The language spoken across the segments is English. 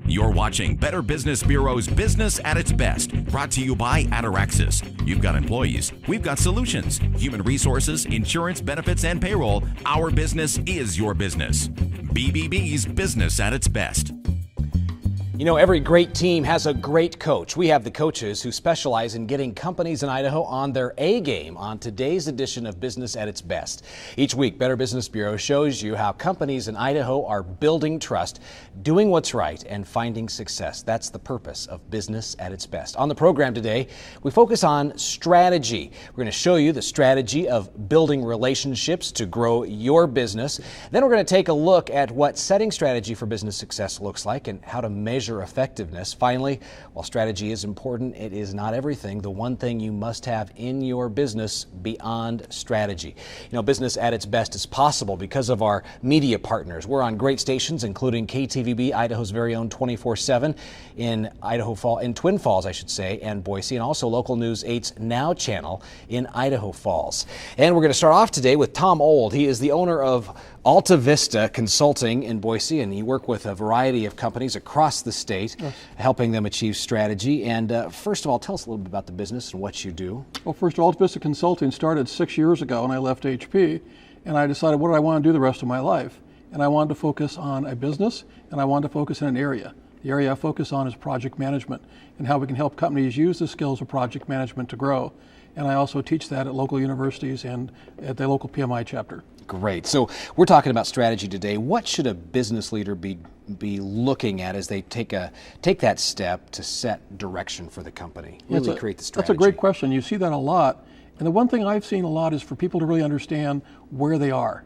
You're watching Better Business Bureau's Business at its Best, brought to you by Ataraxis. You've got employees, we've got solutions. Human resources, insurance, benefits, and payroll. Our business is your business. BBB's Business at its Best. You know, every great team has a great coach. We have the coaches who specialize in getting companies in Idaho on their A game on today's edition of Business at its Best. Each week, Better Business Bureau shows you how companies in Idaho are building trust, doing what's right, and finding success. That's the purpose of Business at its Best. On the program today, we focus on strategy. We're going to show you the strategy of building relationships to grow your business. Then we're going to take a look at what setting strategy for business success looks like and how to measure effectiveness. Finally, while strategy is important, it is not everything. The one thing you must have in your business beyond strategy. You know, Business at its Best is possible because of our media partners. We're on great stations, including KTVB, Idaho's very own 24/7 in in Twin Falls, I should say, and Boise, and also Local News 8's Now channel in Idaho Falls. And we're going to start off today with Tom Old. He is the owner of Alta Vista Consulting in Boise, and he works with a variety of companies across the state, helping them achieve strategy. And first of all, tell us a little bit about the business and what you do. Well, first of all, Alta Vista Consulting started 6 years ago, and I left HP, and I decided what did I want to do the rest of my life. And I wanted to focus on a business, and I wanted to focus in an area. The area I focus on is project management and how we can help companies use the skills of project management to grow. And I also teach that at local universities and at the local PMI chapter. Great. So we're talking about strategy today. What should a business leader be looking at as they take that step to set direction for the company? Really create the strategy. That's a great question. You see that a lot. And the one thing I've seen a lot is for people to really understand where they are.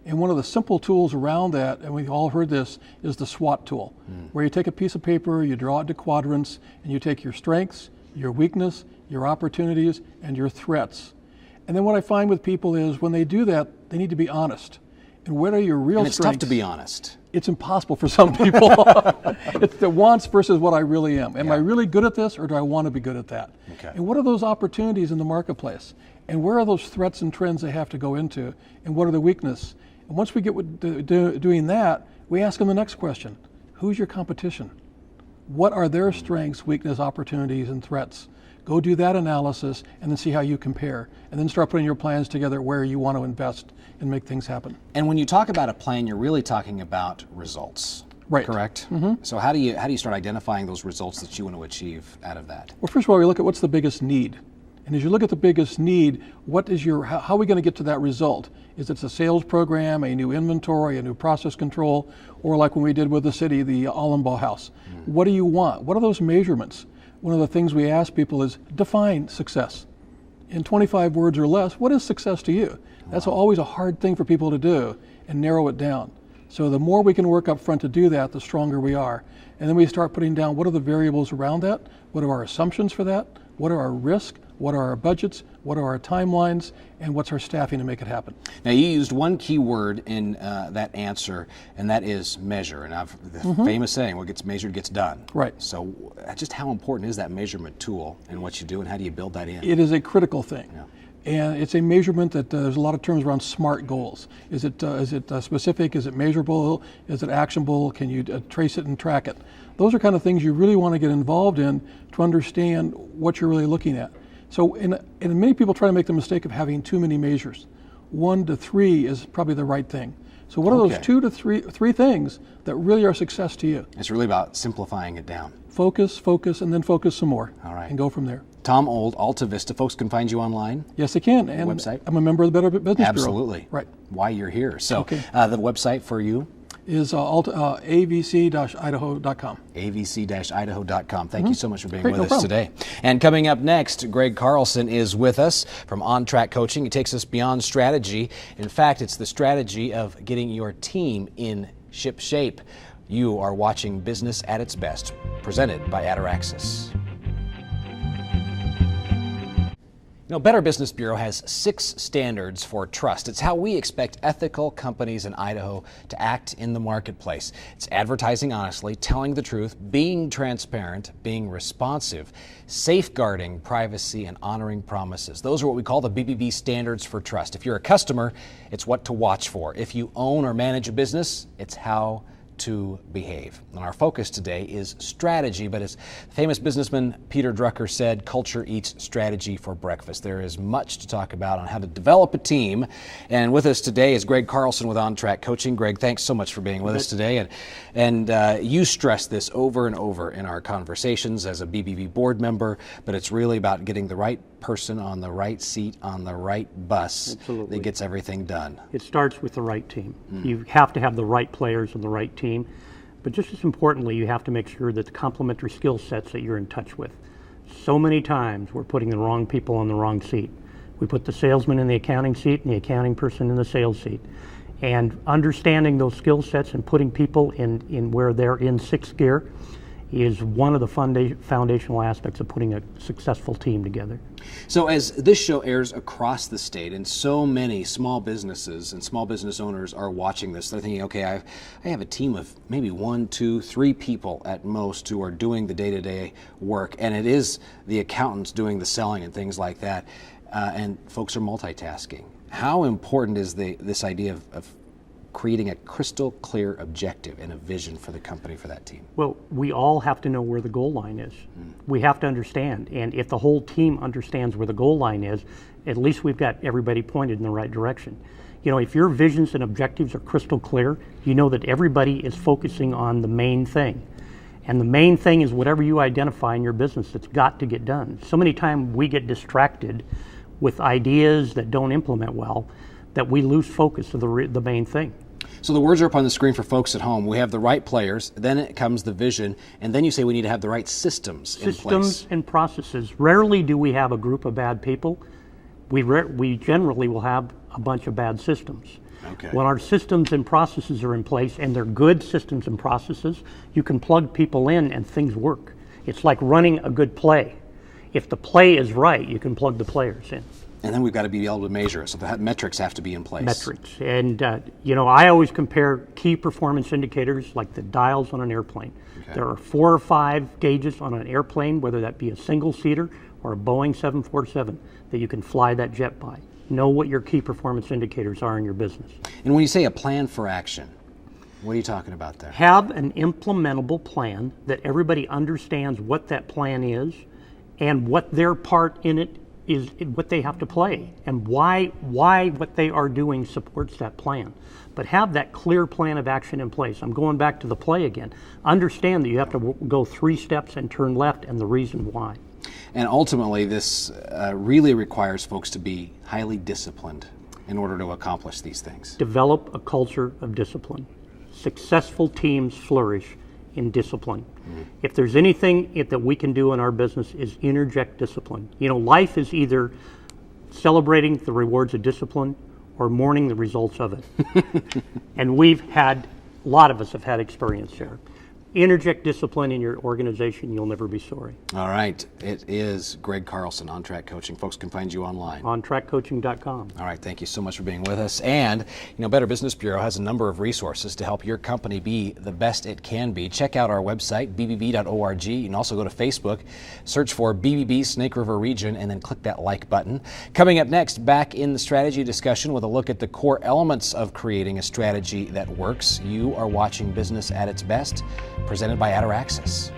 And one of the simple tools around that, and we've all heard this, is the SWOT tool, where you take a piece of paper, you draw it into quadrants, and you take your strengths, your weakness, your opportunities, and your threats. And then what I find with people is when they do that, they need to be honest. And what are your real strengths? It's tough to be honest. It's impossible for some people. It's the wants versus what I really am. Am I really good at this, or do I want to be good at that? Okay. And what are those opportunities in the marketplace? And where are those threats and trends they have to go into? And what are the weaknesses? And once we get doing that, we ask them the next question. Who's your competition? What are their strengths, weaknesses, opportunities, and threats? Go do that analysis and then see how you compare. And then start putting your plans together where you want to invest and make things happen. And when you talk about a plan, you're really talking about results. Right. Correct? Mm-hmm. So how do you start identifying those results that you want to achieve out of that? Well, first of all, we look at what's the biggest need. And as you look at the biggest need, how are we going to get to that result? Is it a sales program, a new inventory, a new process control, or like when we did with the city, the Allenbaugh House? What do you want? What are those measurements? One of the things we ask people is define success. In 25 words or less, what is success to you? That's always a hard thing for people to do, and narrow it down. So the more we can work up front to do that, the stronger we are. And then we start putting down what are the variables around that, what are our assumptions for that, what are our risks, what are our budgets, what are our timelines, and what's our staffing to make it happen. Now, you used one key word in that answer, and that is measure. And the famous saying, what gets measured gets done. Right. So just how important is that measurement tool in what you do, and how do you build that in? It is a critical thing. Yeah. And it's a measurement that there's a lot of terms around SMART goals. Is it specific? Is it measurable? Is it actionable? Can you trace it and track it? Those are kind of things you really want to get involved in to understand what you're really looking at. So, and many people try to make the mistake of having too many measures. 1 to 3 is probably the right thing. So what are those 2 to 3 things that really are success to you? It's really about simplifying it down. Focus, and then focus some more. All right. And go from there. Tom Old, Alta Vista. Folks can find you online? Yes, they can. And website? I'm a member of the Better Business Bureau. Absolutely. Right. Why you're here. So the website for you? Is avc-idaho.com. avc-idaho.com. Thank you so much for being with us today. And coming up next, Greg Carlson is with us from OnTrac Coaching. He takes us beyond strategy. In fact, it's the strategy of getting your team in ship shape. You are watching Business at its Best, presented by Ataraxis. You know, Better Business Bureau has 6 standards for trust. It's how we expect ethical companies in Idaho to act in the marketplace. It's advertising honestly, telling the truth, being transparent, being responsive, safeguarding privacy, and honoring promises. Those are what we call the BBB standards for trust. If you're a customer, it's what to watch for. If you own or manage a business, it's how to behave. And our focus today is strategy, but as famous businessman Peter Drucker said, culture eats strategy for breakfast. There is much to talk about on how to develop a team. And with us today is Greg Carlson with OnTrac Coaching. Greg, thanks so much for being with us today. And you stress this over and over in our conversations as a BBB board member, but it's really about getting the right person on the right seat on the right bus. Absolutely. That gets everything done. It starts with the right team. You have to have the right players on the right team, but just as importantly, you have to make sure that the complementary skill sets that you're in touch with. So many times we're putting the wrong people on the wrong seat. We put the salesman in the accounting seat and the accounting person in the sales seat. And understanding those skill sets and putting people in where they're in sixth gear is one of the foundational aspects of putting a successful team together. So as this show airs across the state, and so many small businesses and small business owners are watching this, they're thinking, okay, I have a team of maybe 1, 2, 3 people at most who are doing the day-to-day work, and it is the accountants doing the selling and things like that, and folks are multitasking. How important is this idea of creating a crystal clear objective and a vision for the company, for that team? Well, we all have to know where the goal line is. We have to understand, and if the whole team understands where the goal line is, at least we've got everybody pointed in the right direction. You know, if your visions and objectives are crystal clear, you know that everybody is focusing on the main thing. And the main thing is whatever you identify in your business that's got to get done. So many times we get distracted with ideas that don't implement well, that we lose focus of the main thing. So the words are up on the screen for folks at home. We have the right players, then it comes the vision, and then you say we need to have the right systems in place. Systems and processes. Rarely do we have a group of bad people. We generally will have a bunch of bad systems. Okay. When our systems and processes are in place, and they're good systems and processes, you can plug people in and things work. It's like running a good play. If the play is right, you can plug the players in. And then we've got to be able to measure it, so the metrics have to be in place. Metrics. And, I always compare key performance indicators like the dials on an airplane. Okay. There are 4 or 5 gauges on an airplane, whether that be a single-seater or a Boeing 747, that you can fly that jet by. Know what your key performance indicators are in your business. And when you say a plan for action, what are you talking about there? Have an implementable plan that everybody understands what that plan is and what their part in it is, what they have to play, and why what they are doing supports that plan. But have that clear plan of action in place. I'm going back to the play again. Understand that you have to go 3 steps and turn left, and the reason why. And ultimately, this really requires folks to be highly disciplined in order to accomplish these things. Develop a culture of discipline. Successful teams flourish in discipline. If there's anything that we can do in our business is interject discipline. You know, life is either celebrating the rewards of discipline or mourning the results of it. And a lot of us have had experience there. Interject discipline in your organization, you'll never be sorry. All right. It is Greg Carlson, OnTrac Coaching. Folks can find you online. OnTracCoaching.com. All right. Thank you so much for being with us. And, Better Business Bureau has a number of resources to help your company be the best it can be. Check out our website, bbb.org. You can also go to Facebook, search for BBB Snake River Region, and then click that like button. Coming up next, back in the strategy discussion with a look at the core elements of creating a strategy that works. You are watching Business at its Best, presented by Ataraxis.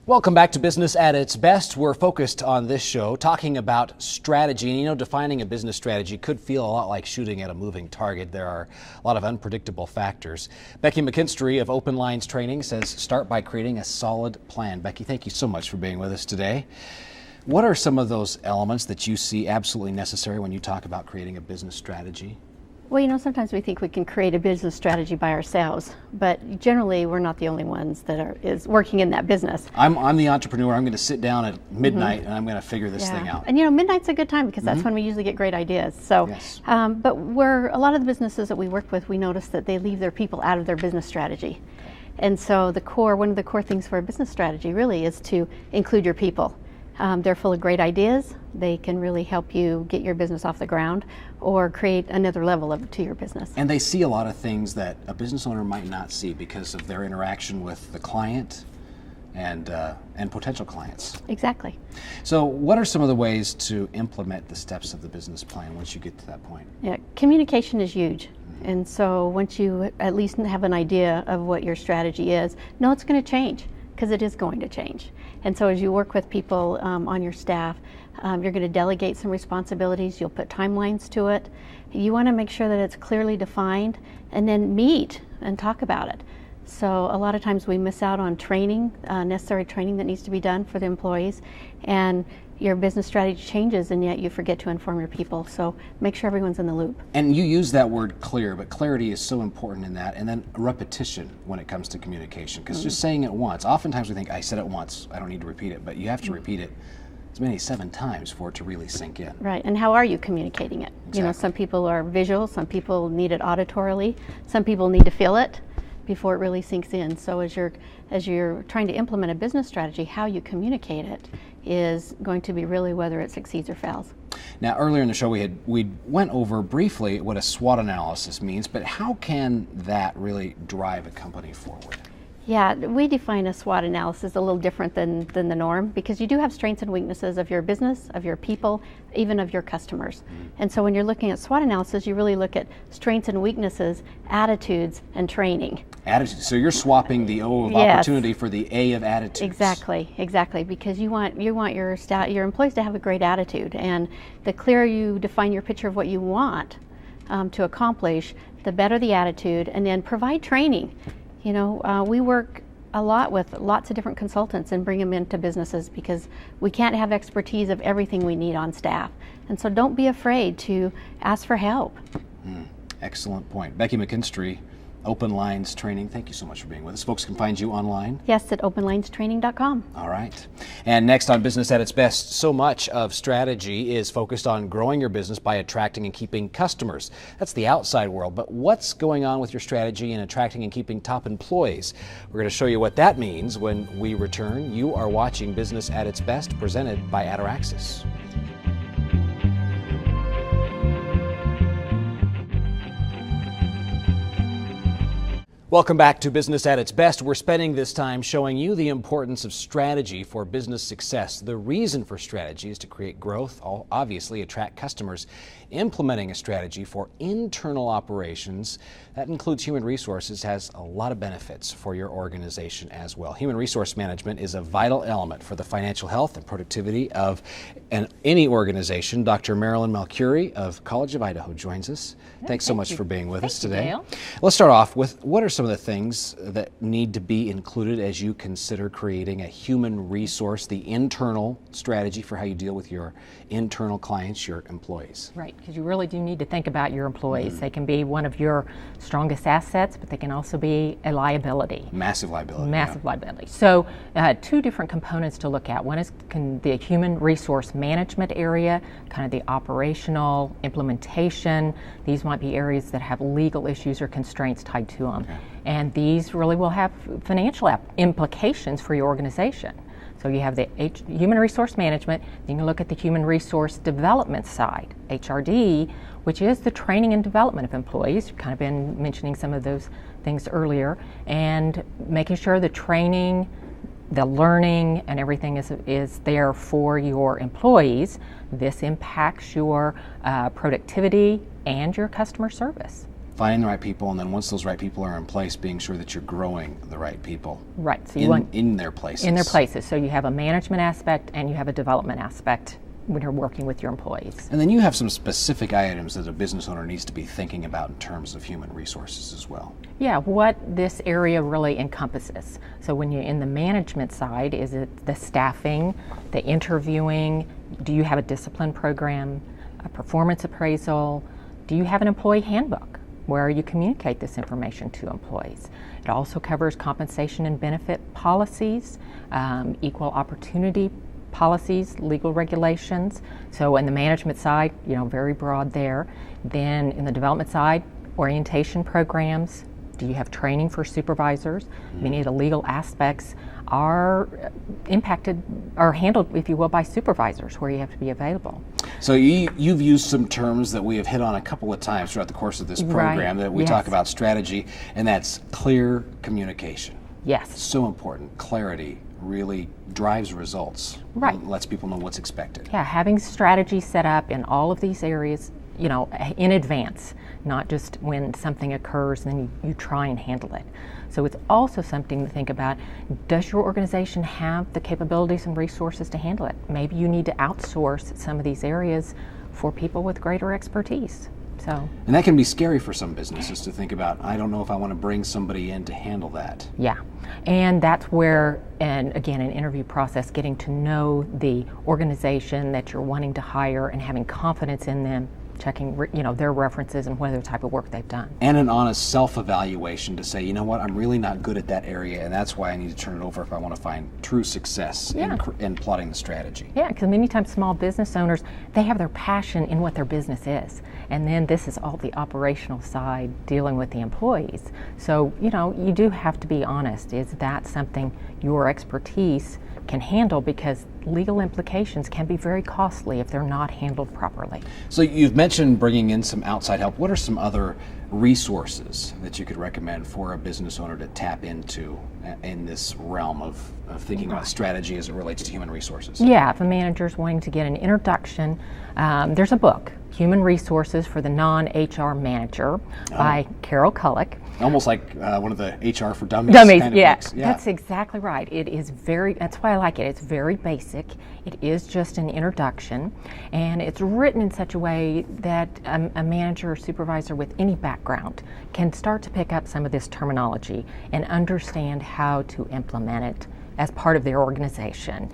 Welcome back to Business at its Best. We're focused on this show talking about strategy. And defining a business strategy could feel a lot like shooting at a moving target. There are a lot of unpredictable factors. Becky McKinstry of Open Lines Training says start by creating a solid plan. Becky, thank you so much for being with us today. What are some of those elements that you see absolutely necessary when you talk about creating a business strategy? Well, sometimes we think we can create a business strategy by ourselves, but generally we're not the only ones that is working in that business. I'm the entrepreneur. I'm going to sit down at midnight and I'm going to figure this thing out. And midnight's a good time because that's when we usually get great ideas. So, yes. But a lot of the businesses that we work with, we notice that they leave their people out of their business strategy. And so one of the core things for a business strategy really is to include your people. They're full of great ideas. They can really help you get your business off the ground or create another level to your business. And they see a lot of things that a business owner might not see because of their interaction with the client, and potential clients. Exactly. So what are some of the ways to implement the steps of the business plan once you get to that point? Yeah, communication is huge. And so once you at least have an idea of what your strategy is, know it's going to change, because it is going to change. And so as you work with people on your staff, you're going to delegate some responsibilities, you'll put timelines to it. You want to make sure that it's clearly defined, and then meet and talk about it. So a lot of times we miss out on training, necessary training that needs to be done for the employees, and your business strategy changes, and yet you forget to inform your people. So make sure everyone's in the loop. And you use that word clear, but clarity is so important in that, and then repetition when it comes to communication, because just saying it once, oftentimes we think, I said it once, I don't need to repeat it, but you have to repeat it as many 7 times for it to really sink in. Right, and how are you communicating it? Exactly. You know, some people are visual, some people need it auditorily, some people need to feel it before it really sinks in. So as you're trying to implement a business strategy, how you communicate it is going to be really whether it succeeds or fails. Now, earlier in the show we went over briefly what a SWOT analysis means, but how can that really drive a company forward? Yeah, we define a SWOT analysis a little different than the norm, because you do have strengths and weaknesses of your business, of your people, even of your customers. And so when you're looking at SWOT analysis, you really look at strengths and weaknesses, attitudes, and training. Attitude. So you're swapping the O of opportunity for the A of attitudes. Exactly, because you want your employees to have a great attitude, and the clearer you define your picture of what you want to accomplish, the better the attitude, and then provide training. You know, we work a lot with lots of different consultants and bring them into businesses, because we can't have expertise of everything we need on staff. And so don't be afraid to ask for help. Excellent point. Becky McKinstry, Open Lines Training, thank you so much for being with us. Folks can find you online. Yes, at openlinestraining.com. All right. And next on Business at its Best, so much of strategy is focused on growing your business by attracting and keeping customers. That's the outside world. But what's going on with your strategy in attracting and keeping top employees? We're going to show you what that means when we return. You are watching Business at its Best, presented by Ataraxis. Welcome back to Business at its Best. We're spending this time showing you the importance of strategy for business success. The reason for strategy is to create growth, obviously attract customers. Implementing a strategy for internal operations, that includes human resources, has a lot of benefits for your organization as well. Human resource management is a vital element for the financial health and productivity of any organization. Dr. Marilyn Melchoirre of College of Idaho joins us. Thanks so much for being with us today. Dale. Let's start off with, what are some of the things that need to be included as you consider creating a human resource, the internal strategy for how you deal with your internal clients, your employees? Right, because you really do need to think about your employees. They can be one of your strongest assets, but they can also be a liability. Massive liability. Massive liability. So 2 different components to look at. One is the human resource management area, kind of the operational implementation. These might be areas that have legal issues or constraints tied to them. Okay. And these really will have financial implications for your organization. So you have the human resource management, then you look at the human resource development side, HRD, which is the training and development of employees. You've kind of been mentioning some of those things earlier, and making sure the training, the learning, and everything is there for your employees. This impacts your productivity and your customer service. Finding the right people, and then once those right people are in place, being sure that you're growing the right people. Right. So you in their places. In their places. So you have a management aspect and you have a development aspect when you're working with your employees. And then you have some specific items that a business owner needs to be thinking about in terms of human resources as well. Yeah, what this area really encompasses. So when you're in the management side, is it the staffing, the interviewing? Do you have a discipline program, a performance appraisal? Do you have an employee handbook where you communicate this information to employees? It also covers compensation and benefit policies, equal opportunity policies, legal regulations. So in the management side, very broad there. Then in the development side, orientation programs. Do you have training for supervisors? Many of the legal aspects are impacted or handled, if you will, by supervisors, where you have to be available. So you've used some terms that we have hit on a couple of times throughout the course of this program, that we talk about strategy, and that's clear communication. Yes. So important, clarity, really drives results. Right. And lets people know what's expected. Yeah, having strategy set up in all of these areas, in advance, not just when something occurs and then you try and handle it. So it's also something to think about. Does your organization have the capabilities and resources to handle it? Maybe you need to outsource some of these areas for people with greater expertise. And that can be scary for some businesses to think about. I don't know if I want to bring somebody in to handle that. Yeah, and that's where, and again, an interview process, getting to know the organization that you're wanting to hire and having confidence in them, checking their references and what other type of work they've done. And an honest self-evaluation to say, you know what, I'm really not good at that area, and that's why I need to turn it over if I want to find true success in plotting the strategy. Yeah, because many times small business owners, they have their passion in what their business is. And then this is all the operational side, dealing with the employees. So, you do have to be honest. Is that something your expertise can handle? Because legal implications can be very costly if they're not handled properly. So you've mentioned bringing in some outside help. What are some other resources that you could recommend for a business owner to tap into in this realm of thinking about strategy as it relates to human resources? Yeah, if a manager's wanting to get an introduction, there's a book, Human Resources for the Non-HR Manager by Carol Cullick. Almost like one of the HR for Dummies. Dummies, kind of yeah, books. that's exactly right. It is that's why I like it. It's very basic. It is just an introduction, and it's written in such a way that a manager or supervisor with any background can start to pick up some of this terminology and understand how to implement it as part of their organization.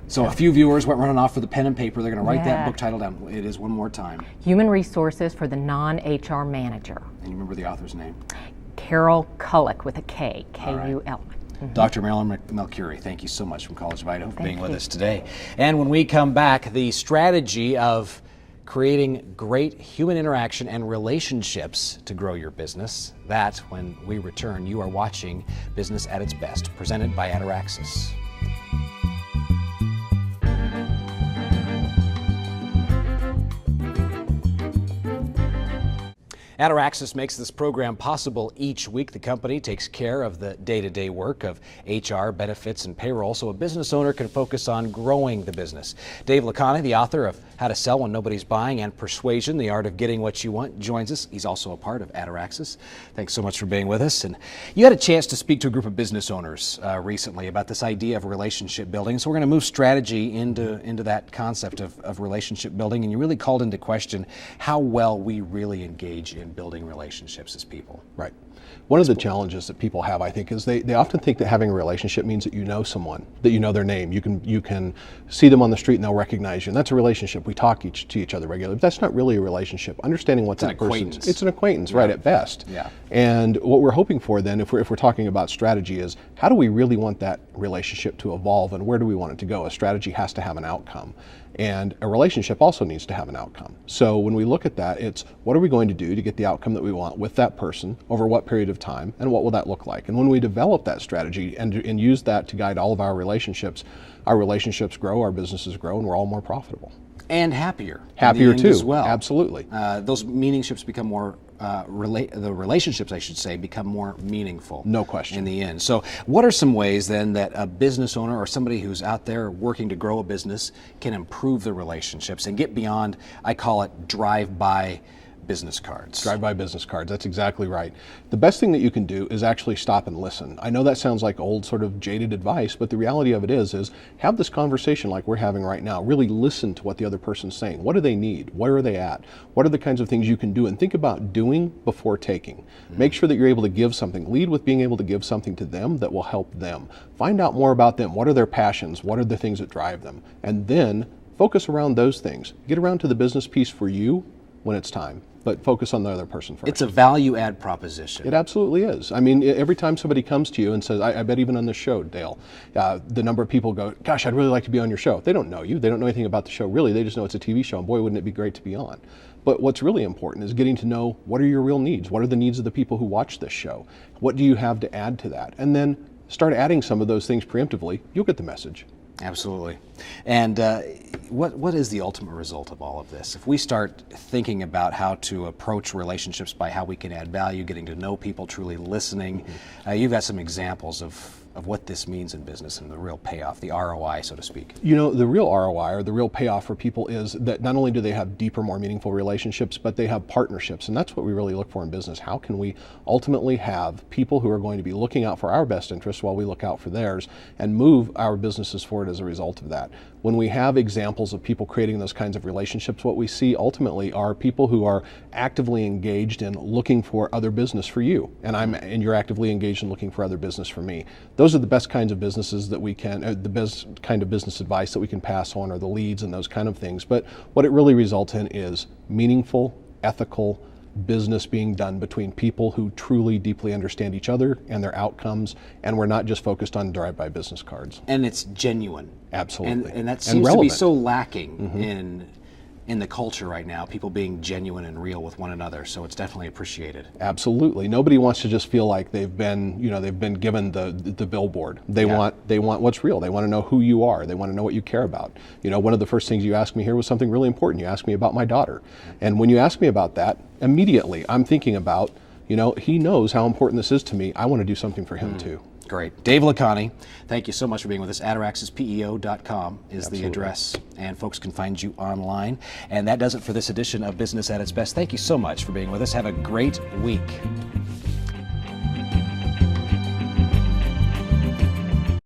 So a few viewers went running off with a pen and paper. They're going to write that book title down. It is one more time. Human Resources for the Non-HR Manager. And you remember the author's name? Carol Cullick with a K, K-U-L. Mm-hmm. Dr. Marilyn Melchoirre, thank you so much from College of Idaho for being with us today. And when we come back, the strategy of creating great human interaction and relationships to grow your business. That, when we return, you are watching Business at its Best, presented by Ataraxis. Ataraxis makes this program possible each week. The company takes care of the day-to-day work of HR, benefits, and payroll so a business owner can focus on growing the business. Dave Lakhani, the author of How to Sell When Nobody's Buying and Persuasion, the Art of Getting What You Want, joins us. He's also a part of Ataraxis. Thanks so much for being with us. And you had a chance to speak to a group of business owners recently about this idea of relationship building. So we're going to move strategy into that concept of relationship building. And you really called into question how well we really engage in building relationships as people. Right. One of the challenges that people have, I think, is they often think that having a relationship means that you know someone, that you know their name. You can see them on the street and they'll recognize you. And that's a relationship. We talk to each other regularly. But that's not really a relationship. Understanding what that person is. It's an acquaintance, right, at best. Yeah. And what we're hoping for then, if we're talking about strategy, is how do we really want that relationship to evolve and where do we want it to go? A strategy has to have an outcome. And a relationship also needs to have an outcome. So when we look at that, it's what are we going to do to get the outcome that we want with that person over what period of time, and what will that look like? And when we develop that strategy and use that to guide all of our relationships grow, our businesses grow, and we're all more profitable. And happier. Happier too, as well. Absolutely. Those meaningships become more the relationships, I should say, become more meaningful. No question. In the end. So what are some ways then that a business owner or somebody who's out there working to grow a business can improve the relationships and get beyond, I call it, drive-by business cards? Drive-by business cards, that's exactly right. The best thing that you can do is actually stop and listen. I know that sounds like old sort of jaded advice, but the reality of it is have this conversation like we're having right now. Really listen to what the other person's saying. What do they need? Where are they at? What are the kinds of things you can do? And think about doing before taking. Mm-hmm. Make sure that you're able to give something. Lead with being able to give something to them that will help them. Find out more about them. What are their passions? What are the things that drive them? And then focus around those things. Get around to the business piece for you when it's time, but focus on the other person first. It's a value add proposition. It absolutely is. I mean, every time somebody comes to you and says, I bet even on this show, Dale, the number of people go, gosh, I'd really like to be on your show. They don't know you. They don't know anything about the show, really. They just know it's a TV show, and boy, wouldn't it be great to be on. But what's really important is getting to know what are your real needs? What are the needs of the people who watch this show? What do you have to add to that? And then start adding some of those things preemptively. You'll get the message. Absolutely. And what is the ultimate result of all of this? If we start thinking about how to approach relationships by how we can add value, getting to know people, truly listening, you've got some examples of of what this means in business and the real payoff, the ROI, so to speak? You know, the real ROI or the real payoff for people is that not only do they have deeper, more meaningful relationships, but they have partnerships. And that's what we really look for in business. How can we ultimately have people who are going to be looking out for our best interests while we look out for theirs and move our businesses forward as a result of that? When we have examples of people creating those kinds of relationships, what we see ultimately are people who are actively engaged in looking for other business for you, and you're actively engaged in looking for other business for me. Those are the best kinds of businesses that we can, the best kind of business advice that we can pass on, or the leads and those kind of things. But what it really results in is meaningful, ethical business being done between people who truly deeply understand each other and their outcomes, and we're not just focused on drive-by business cards. And it's genuine. Absolutely. And that seems to be so lacking in the culture right now, people being genuine and real with one another. So it's definitely appreciated. Absolutely. Nobody wants to just feel like they've been given the billboard. They want what's real. They want to know who you are. They want to know what you care about. You know, one of the first things you asked me here was something really important. You asked me about my daughter. And when you asked me about that, immediately I'm thinking about, you know, he knows how important this is to me. I want to do something for him too. Great. Dave Lakhani, thank you so much for being with us. Ataraxispeo.com is the address, and folks can find you online. And that does it for this edition of Business at its Best. Thank you so much for being with us. Have a great week.